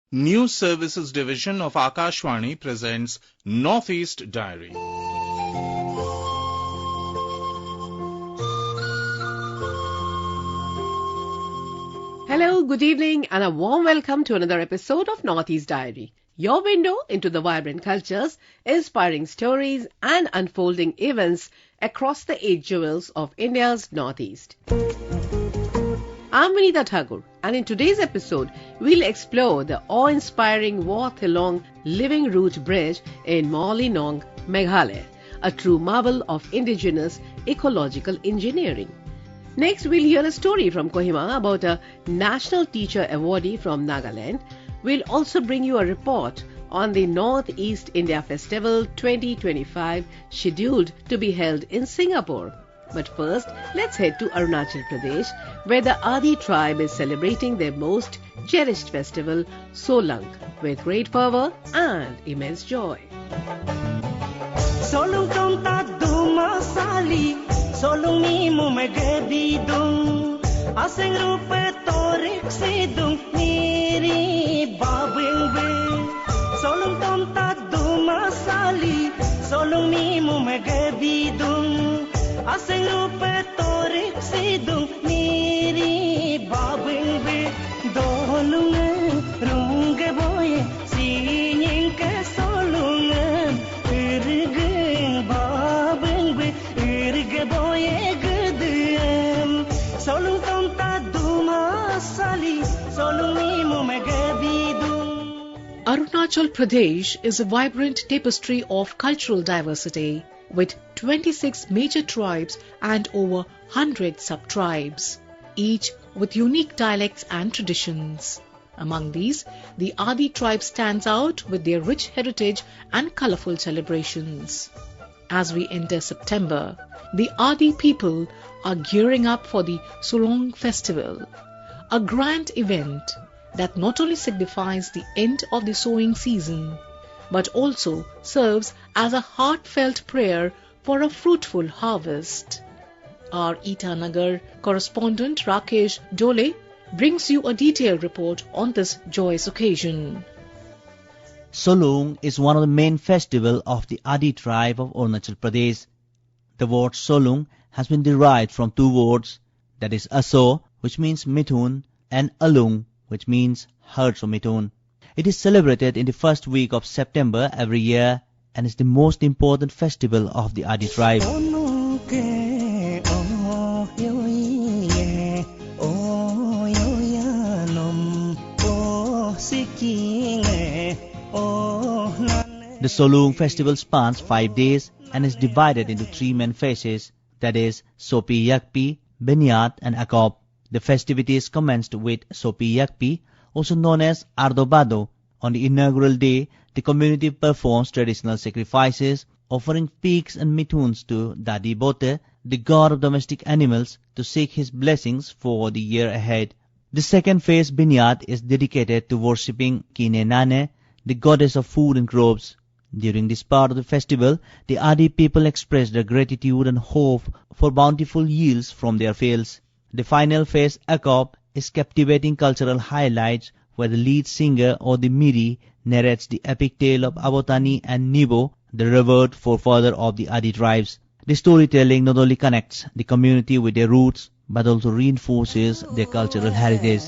News Services Division of Akashvani presents Northeast Diary. Hello, good evening and a warm welcome to another episode of Northeast Diary, your window into the vibrant cultures, inspiring stories and unfolding events across the 8 jewels of India's Northeast. I'm Vinita Thakur, and in today's episode, we'll explore the awe-inspiring Wa Thilong Living Root Bridge in Mawlynnong, Meghalaya, a true marvel of indigenous ecological engineering. Next, we'll hear a story from Kohima about a National Teacher Awardee from Nagaland. We'll also bring you a report on the Northeast India Festival 2025 scheduled to be held in Singapore. But first, let's head to Arunachal Pradesh, where the Adi tribe is celebrating their most cherished festival, Solang, with great fervor and immense joy. Solong tonta duma sali, solong ni mo magabidong, aseng rupa torik sidong niri babeng be. Solong tonta duma sali, solong ni mo magabidong, aseng rupa torik sidong niri babeng be. Dolungan rungge boye sinying ke solungan irgeng babeng be irge boye gedem solung tonta duma sali solung ni mo magabidung. Arunachal Pradesh is a vibrant tapestry of cultural diversity with 26 major tribes and over 100 sub-tribes, each with unique dialects and traditions. Among these, the Adi tribe stands out with their rich heritage and colorful celebrations. As we enter September, the Adi people are gearing up for the Solang festival, a grand event that not only signifies the end of the sowing season, but also serves as a heartfelt prayer for a fruitful harvest. Our Itanagar correspondent Rakesh Dole brings you a detailed report on this joyous occasion. Solang is one of the main festivals of the Adi tribe of Arunachal Pradesh. The word Solang has been derived from two words, that is Aso, which means Mithun, and Alung, which means herds of Mithun. It is celebrated in the first week of September every year and is the most important festival of the Adi tribe. The Solang festival spans 5 days and is divided into 3 main phases, that is Sopi Yakpi, Benyat and Akop. The festivities commenced with Sopi Yakpi, also known as Ardobado. On the inaugural day, the community performs traditional sacrifices, offering pigs and mithuns to Dadi Bote, the god of domestic animals, to seek his blessings for the year ahead. The second phase, Benyat, is dedicated to worshipping Kine Nane, the goddess of food and crops. During this part of the festival, the Adi people express their gratitude and hope for bountiful yields from their fields. The final phase, Akop, is captivating cultural highlights where the lead singer or the Miri narrates the epic tale of Abotani and Nibo, the revered forefather of the Adi tribes. The storytelling not only connects the community with their roots, but also reinforces their cultural heritage.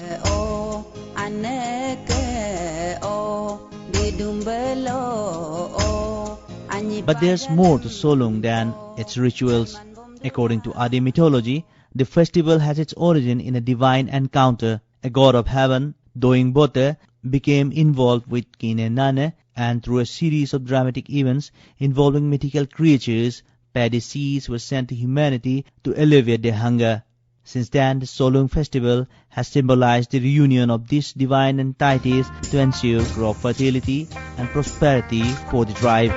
But there's more to Solang than its rituals. According to Adi mythology, the festival has its origin in a divine encounter. A god of heaven, Doing Bote, became involved with Kine Nane, and through a series of dramatic events involving mythical creatures, paddy seeds were sent to humanity to alleviate their hunger. Since then, the Solang festival has symbolized the reunion of these divine entities to ensure crop fertility and prosperity for the tribe.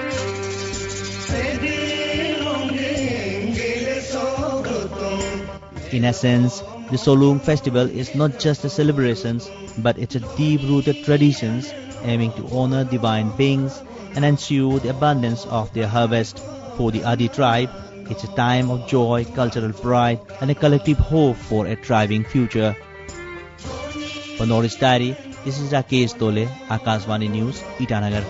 In essence, the Solang festival is not just a celebration, but it's a deep-rooted tradition aiming to honor divine beings and ensure the abundance of their harvest. For the Adi tribe, it's a time of joy, cultural pride, and a collective hope for a thriving future. For Northeast Diary, This is Rakesh Tole, Akashvani News, Itanagar.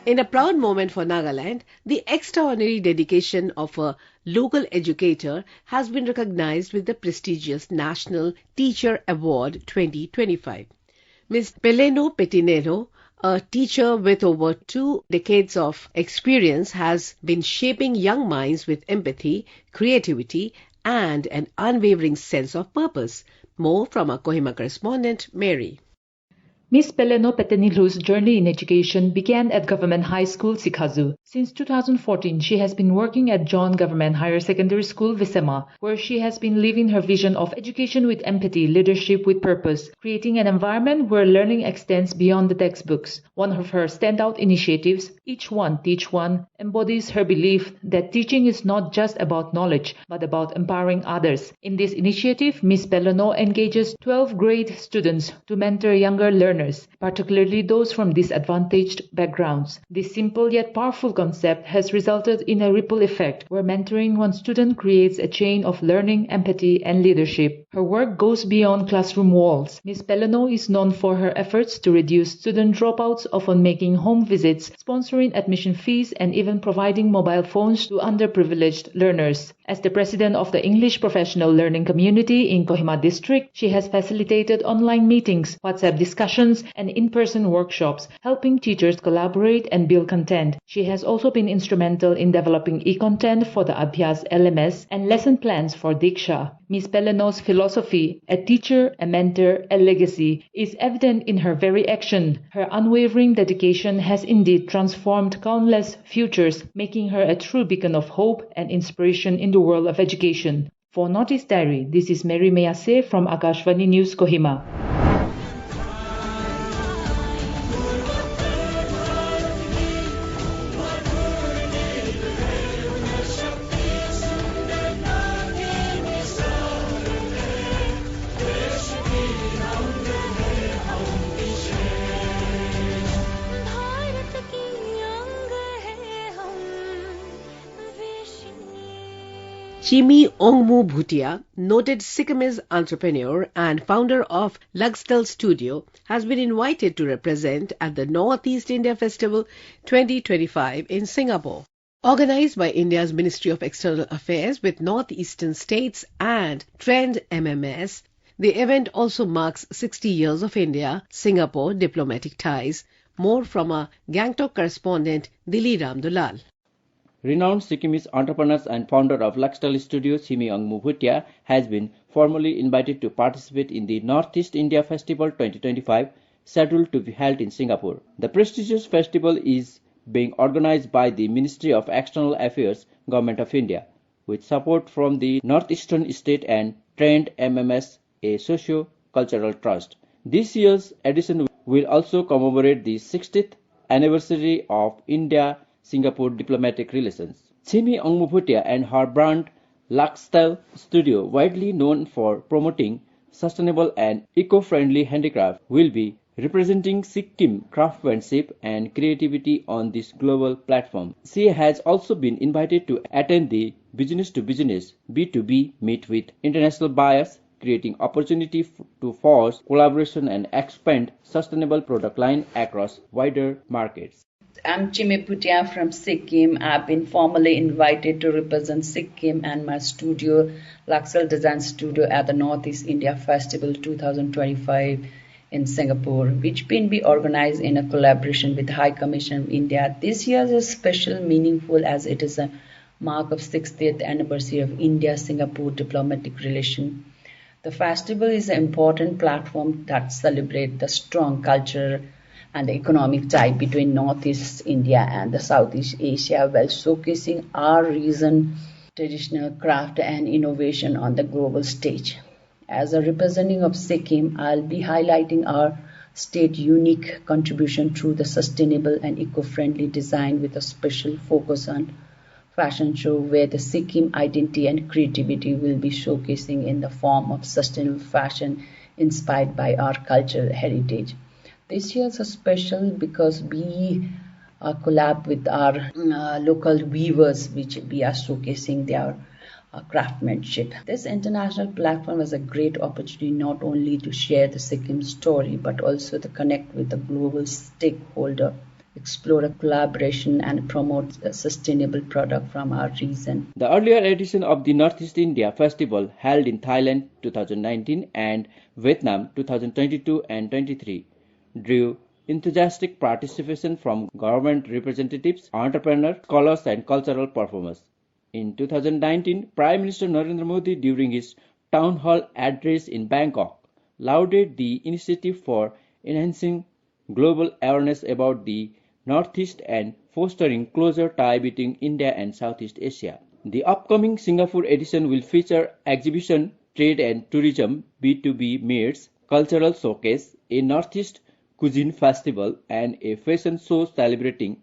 In a proud moment for Nagaland, the extraordinary dedication of a local educator has been recognized with the prestigious National Teacher Award 2025. Ms. Peleno Petinello, a teacher with over 2 decades of experience, has been shaping young minds with empathy, creativity, and an unwavering sense of purpose. More from our Kohima correspondent, Mary. Ms. Peleno Petinello's journey in education began at Government High School, Sikhazu. Since 2014, she has been working at John Government Higher Secondary School, Visema, where she has been living her vision of education with empathy, leadership with purpose, creating an environment where learning extends beyond the textbooks. One of her standout initiatives, Each One Teach One, embodies her belief that teaching is not just about knowledge, but about empowering others. In this initiative, Ms. Peleno engages 12th grade students to mentor younger learners, particularly those from disadvantaged backgrounds. This simple yet powerful concept has resulted in a ripple effect where mentoring one student creates a chain of learning, empathy, and leadership. Her work goes beyond classroom walls. Ms. Peleno is known for her efforts to reduce student dropouts, often making home visits, sponsoring admission fees, and even providing mobile phones to underprivileged learners. As the president of the English Professional Learning Community in Kohima District, she has facilitated online meetings, WhatsApp discussions, and in-person workshops, helping teachers collaborate and build content. She has also been instrumental in developing e-content for the Abhyas LMS and lesson plans for Diksha. Ms. Peleno's philosophy, a teacher, a mentor, a legacy, is evident in her very action. Her unwavering dedication has indeed transformed countless futures, making her a true beacon of hope and inspiration in the world of education. For Northeast Diary, this is Mary Mayase from Akashvani News, Kohima. Chimi Ongmu Bhutia, noted Sikkimese entrepreneur and founder of Luxtel Studio, has been invited to represent at the Northeast India Festival 2025 in Singapore. Organized by India's Ministry of External Affairs with Northeastern States and Trend MMS, the event also marks 60 years of India-Singapore diplomatic ties. More from our Gangtok correspondent Dili Ramdulal. Renowned Sikkimese entrepreneur and founder of Luxtel Studio, Chimi Ongmu Bhutia, has been formally invited to participate in the Northeast India Festival 2025, scheduled to be held in Singapore. The prestigious festival is being organized by the Ministry of External Affairs, Government of India, with support from the Northeastern State and Trend MMS, a socio-cultural trust. This year's edition will also commemorate the 60th anniversary of India-Singapore diplomatic relations. Chimi Ongmu Bhutia and her brand Luxtel Studio, widely known for promoting sustainable and eco-friendly handicraft, will be representing Sikkim craftsmanship and creativity on this global platform. She has also been invited to attend the business-to-business B2B meet with international buyers, creating opportunity to force collaboration and expand sustainable product line across wider markets. I'm Chime Bhutia from Sikkim. I've been formally invited to represent Sikkim and my studio, Laxal Design Studio, at the Northeast India Festival 2025 in Singapore, which been be organized in a collaboration with High Commission of India. This year is special, meaningful as it is a mark of 60th anniversary of India-Singapore diplomatic relation. The festival is an important platform that celebrates the strong culture and the economic tie between Northeast India and the Southeast Asia, while showcasing our region, traditional craft and innovation on the global stage. As a representative of Sikkim, I'll be highlighting our state unique contribution through the sustainable and eco-friendly design with a special focus on fashion show where the Sikkim identity and creativity will be showcasing in the form of sustainable fashion inspired by our cultural heritage. This year is special because we collab with our local weavers, which we are showcasing their craftsmanship. This international platform is a great opportunity not only to share the Sikkim story, but also to connect with the global stakeholder, explore a collaboration and promote a sustainable product from our region. The earlier edition of the Northeast India Festival held in Thailand 2019 and Vietnam 2022 and 23 drew enthusiastic participation from government representatives, entrepreneurs, scholars and cultural performers. In 2019, Prime Minister Narendra Modi during his town hall address in Bangkok lauded the initiative for enhancing global awareness about the Northeast and fostering closer tie between India and Southeast Asia. The upcoming Singapore edition will feature exhibition, trade and tourism, B2B meets, cultural showcase, a Northeast cuisine festival and a fashion show celebrating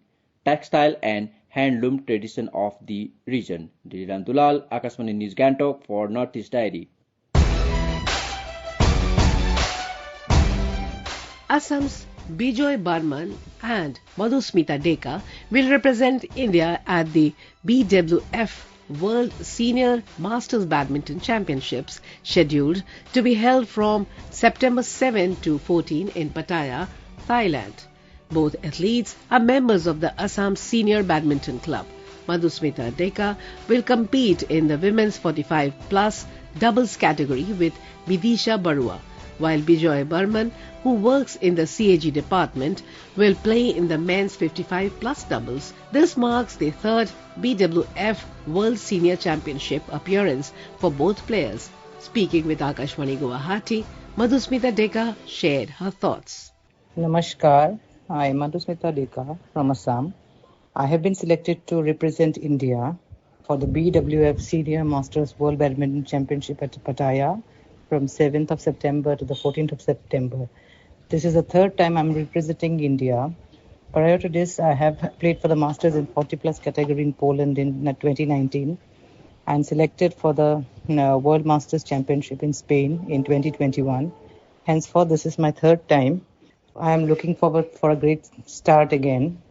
textile and handloom tradition of the region. Diliran Dulal, Akashvani News Gantok for Northeast Diary. Assam's Bijoy Barman and Madhusmita Deka will represent India at the BWF World Senior Masters Badminton Championships, scheduled to be held from September 7 to 14 in Pattaya, Thailand. Both athletes are members of the Assam Senior Badminton Club. Madhusmita Deka will compete in the women's 45 plus doubles category with Vidisha Barua, while Bijoy Burman, who works in the CAG department, will play in the men's 55 plus doubles. This marks the third BWF World Senior Championship appearance for both players. Speaking with Akashvani Guwahati, Madhusmita Deka shared her thoughts. Namaskar, I am Madhusmita Deka from Assam. I have been selected to represent India for the BWF Senior Masters World Badminton Championship at Pattaya from 7th of September to the 14th of September. This is the third time I'm representing India. Prior to this, I have played for the Masters in 40 plus category in Poland in 2019 and selected for the World Masters Championship in Spain in 2021. Henceforth, this is my third time. I am looking forward for a great start again.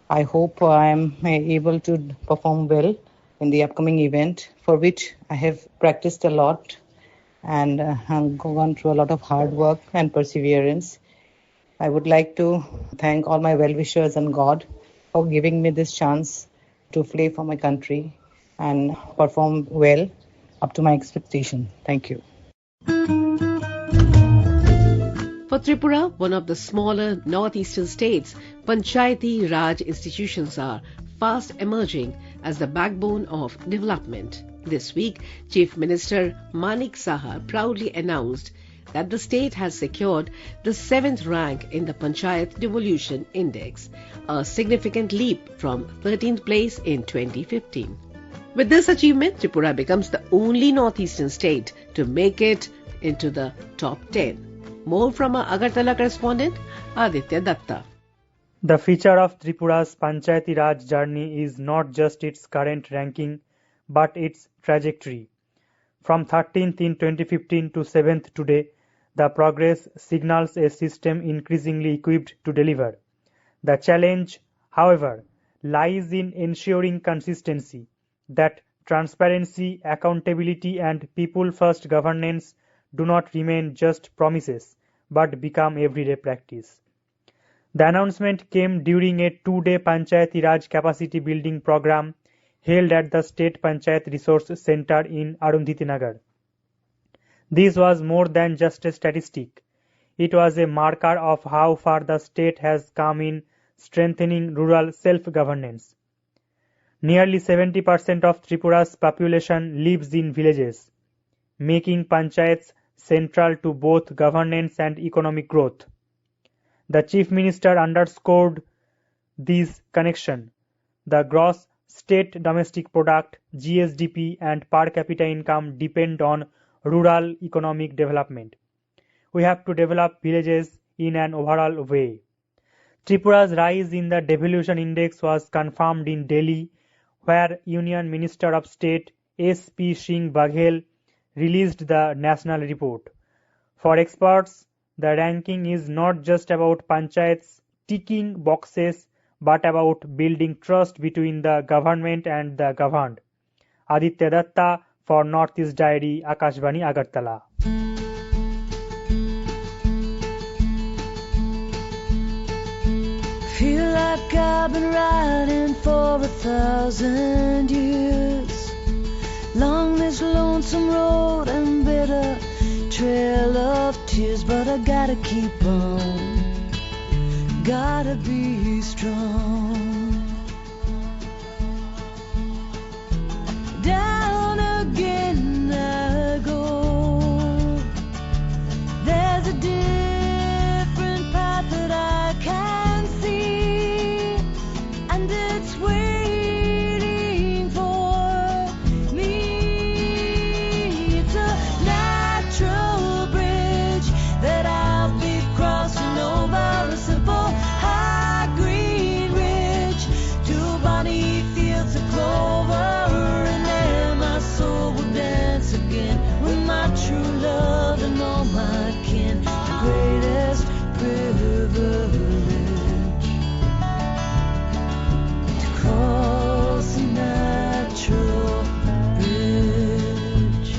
I hope I am able to perform well in the upcoming event, for which I have practiced a lot and gone through a lot of hard work and perseverance. I would like to thank all my well-wishers and God for giving me this chance to play for my country and perform well up to my expectation. Thank you. For Tripura, one of the smaller northeastern states, Panchayati Raj institutions are fast emerging as the backbone of development. This week, Chief Minister Manik Saha proudly announced that the state has secured the 7th rank in the Panchayat Devolution Index, a significant leap from 13th place in 2015. With this achievement, Tripura becomes the only northeastern state to make it into the top 10. More from our Agartala correspondent, Aditya Datta. The feature of Tripura's Panchayati Raj journey is not just its current ranking, but its trajectory. From 13th in 2015 to 7th today, the progress signals a system increasingly equipped to deliver. The challenge, however, lies in ensuring consistency, that transparency, accountability and people-first governance do not remain just promises but become everyday practice. The announcement came during a 2-day Panchayati Raj capacity building program held at the State Panchayat Resource Center in Arundhati Nagar. This was more than just a statistic. It was a marker of how far the state has come in strengthening rural self-governance. Nearly 70% of Tripura's population lives in villages, making panchayats central to both governance and economic growth. The Chief Minister underscored this connection. The gross state domestic product, GSDP, and per capita income depend on rural economic development. We have to develop villages in an overall way. Tripura's rise in the devolution index was confirmed in Delhi, where Union Minister of State S.P. Singh Baghel released the national report. For experts, the ranking is not just about panchayats ticking boxes but about building trust between the government and the governed. Aditya Datta for Northeast Diary, Akashvani, Agartala. Feel like I've been riding for 1,000 years, long this lonesome road and bitter trail of tears, but I gotta keep on, gotta be strong. Down again I go, there's a different path that I can see, and it's waiting for me. It's a natural bridge that I'll be crossing over, a simple high green ridge to bonny fields of clover, and there my soul will dance again with my true love and all my kin. The greatest privilege to cross a natural bridge.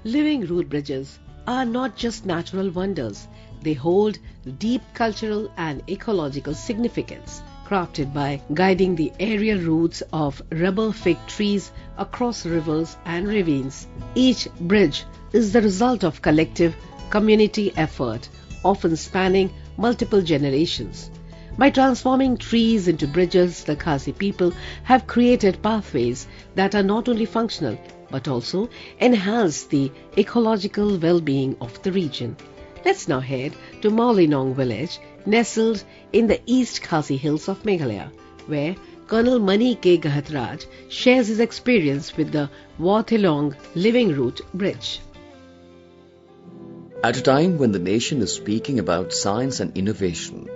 Living root bridges are not just natural wonders. They hold deep cultural and ecological significance, crafted by guiding the aerial roots of rubber fig trees across rivers and ravines. Each bridge is the result of collective community effort, often spanning multiple generations. By transforming trees into bridges, the Khasi people have created pathways that are not only functional but also enhance the ecological well-being of the region. Let's now head to Maulinong village, nestled in the East Khasi Hills of Meghalaya, where Colonel Mani K. Gahatraj shares his experience with the Wathilong Living Root Bridge. At a time when the nation is speaking about science and innovation,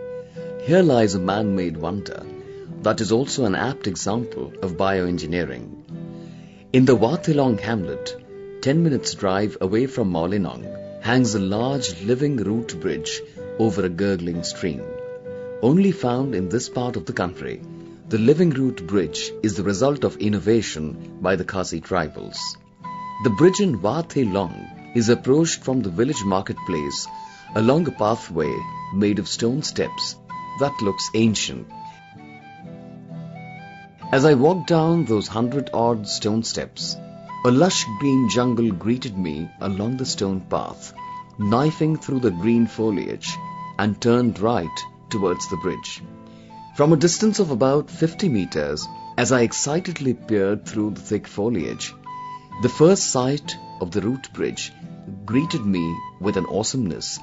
here lies a man-made wonder that is also an apt example of bioengineering. In the Wathilong hamlet, 10 minutes drive away from Maulinong, hangs a large living root bridge over a gurgling stream. Only found in this part of the country, the living root bridge is the result of innovation by the Khasi tribals. The bridge in Wathilong is approached from the village marketplace along a pathway made of stone steps that looks ancient. As I walked down those 100-odd stone steps, a lush green jungle greeted me along the stone path, knifing through the green foliage, and turned right towards the bridge. From a distance of about 50 meters, as I excitedly peered through the thick foliage, the first sight of the root bridge greeted me with an awesomeness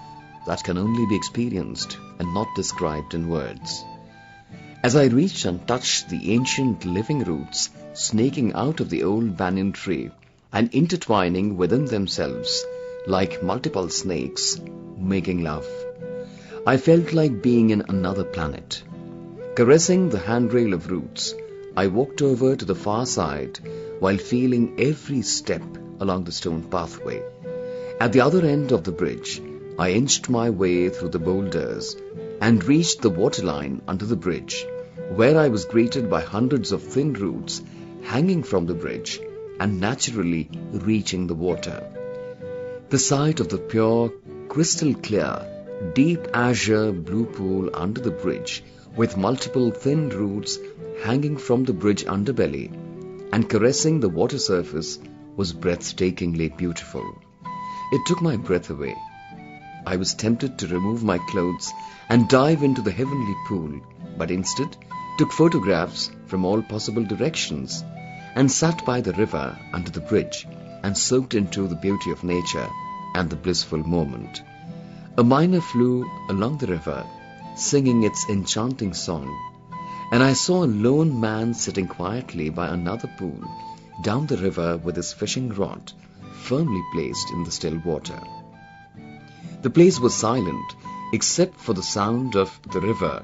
that can only be experienced and not described in words. As I reached and touched the ancient living roots snaking out of the old banyan tree and intertwining within themselves like multiple snakes making love, I felt like being in another planet. Caressing the handrail of roots, I walked over to the far side while feeling every step along the stone pathway. At the other end of the bridge, I inched my way through the boulders and reached the waterline under the bridge, where I was greeted by hundreds of thin roots hanging from the bridge and naturally reaching the water. The sight of the pure, crystal clear, deep azure blue pool under the bridge with multiple thin roots hanging from the bridge underbelly and caressing the water surface was breathtakingly beautiful. It took my breath away. I was tempted to remove my clothes and dive into the heavenly pool, but instead took photographs from all possible directions and sat by the river under the bridge and soaked into the beauty of nature and the blissful moment. A myna flew along the river, singing its enchanting song, and I saw a lone man sitting quietly by another pool down the river with his fishing rod firmly placed in the still water. The place was silent except for the sound of the river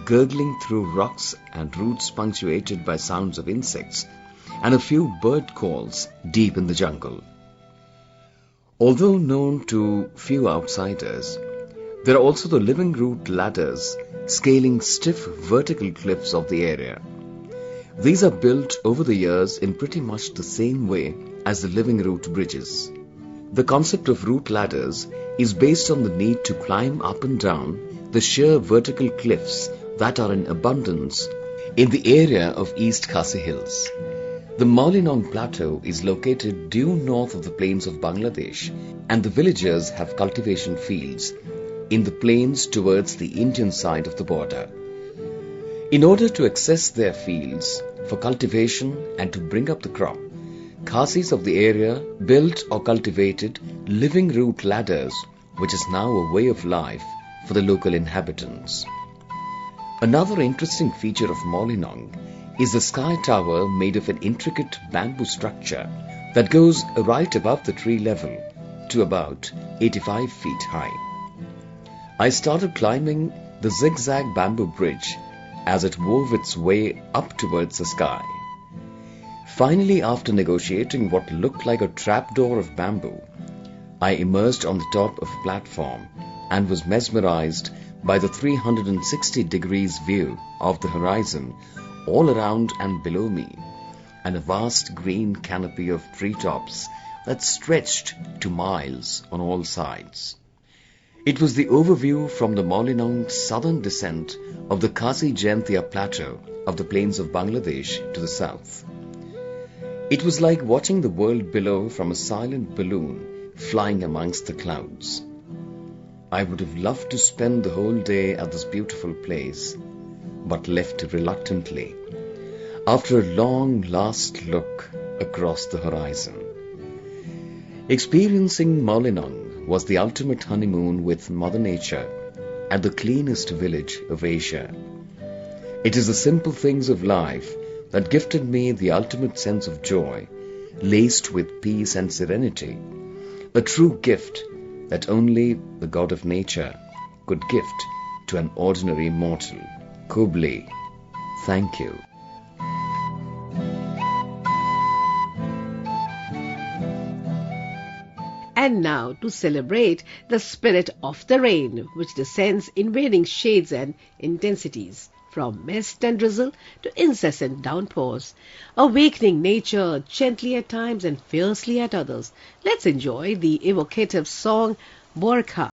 gurgling through rocks and roots punctuated by sounds of insects and a few bird calls deep in the jungle. Although known to few outsiders, there are also the living root ladders scaling stiff vertical cliffs of the area. These are built over the years in pretty much the same way as the living root bridges. The concept of root ladders is based on the need to climb up and down the sheer vertical cliffs that are in abundance in the area of East Khasi Hills. The Maulinong Plateau is located due north of the plains of Bangladesh, and the villagers have cultivation fields in the plains towards the Indian side of the border. In order to access their fields for cultivation and to bring up the crop, Khasis of the area built or cultivated living root ladders, which is now a way of life for the local inhabitants. Another interesting feature of Maulinong is the sky tower made of an intricate bamboo structure that goes right above the tree level to about 85 feet high. I started climbing the zigzag bamboo bridge as it wove its way up towards the sky. Finally, after negotiating what looked like a trapdoor of bamboo, I emerged on the top of a platform and was mesmerized by the 360 degrees view of the horizon all around and below me, and a vast green canopy of treetops that stretched to miles on all sides. It was the overview from the Maulinong southern descent of the Khasi Jaintia plateau of the plains of Bangladesh to the south. It was like watching the world below from a silent balloon flying amongst the clouds. I would have loved to spend the whole day at this beautiful place, but left reluctantly after a long last look across the horizon. Experiencing Maulinong was the ultimate honeymoon with Mother Nature at the cleanest village of Asia. It is the simple things of life that gifted me the ultimate sense of joy, laced with peace and serenity, a true gift that only the God of Nature could gift to an ordinary mortal. Kubli, thank you. And now to celebrate the spirit of the rain, which descends in varying shades and intensities, from mist and drizzle to incessant downpours, awakening nature gently at times and fiercely at others. Let's enjoy the evocative song Borkha.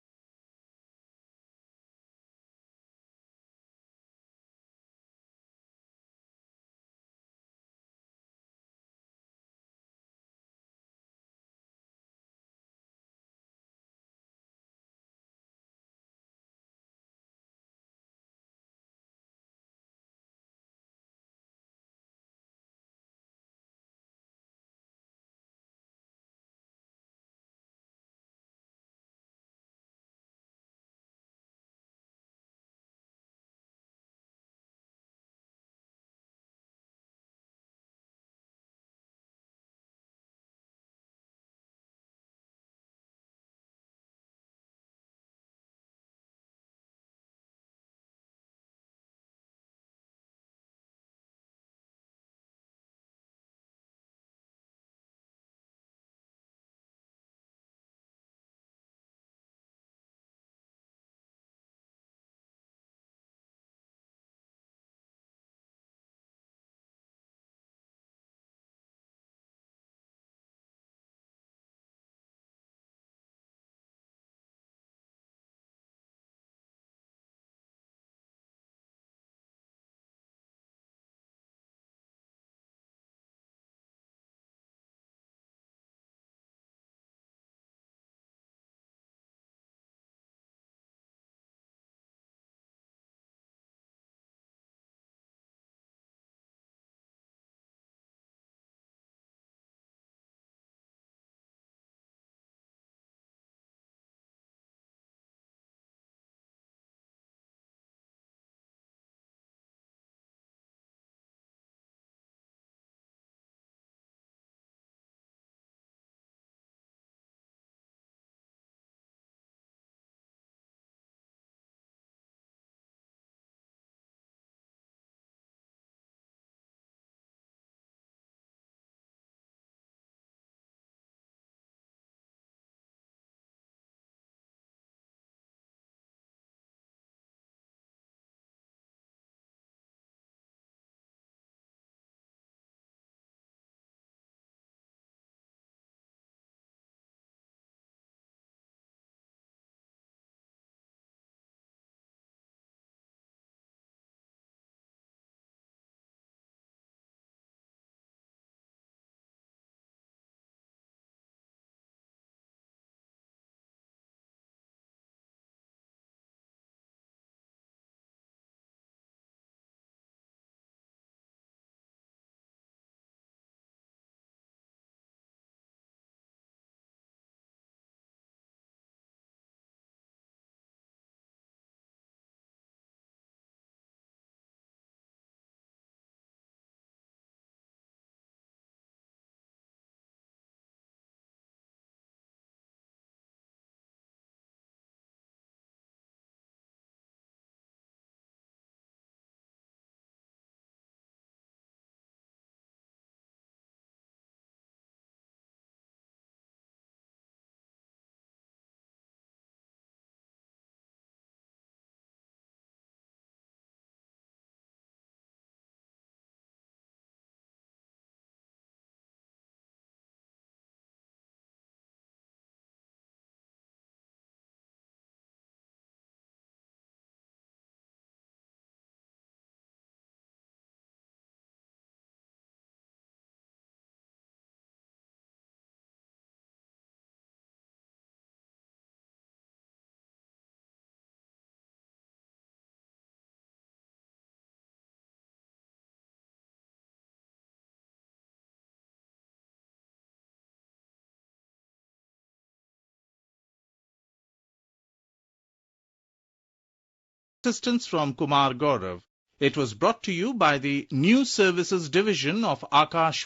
assistance from Kumar Gaurav. It was brought to you by the News Services Division of Akashvani.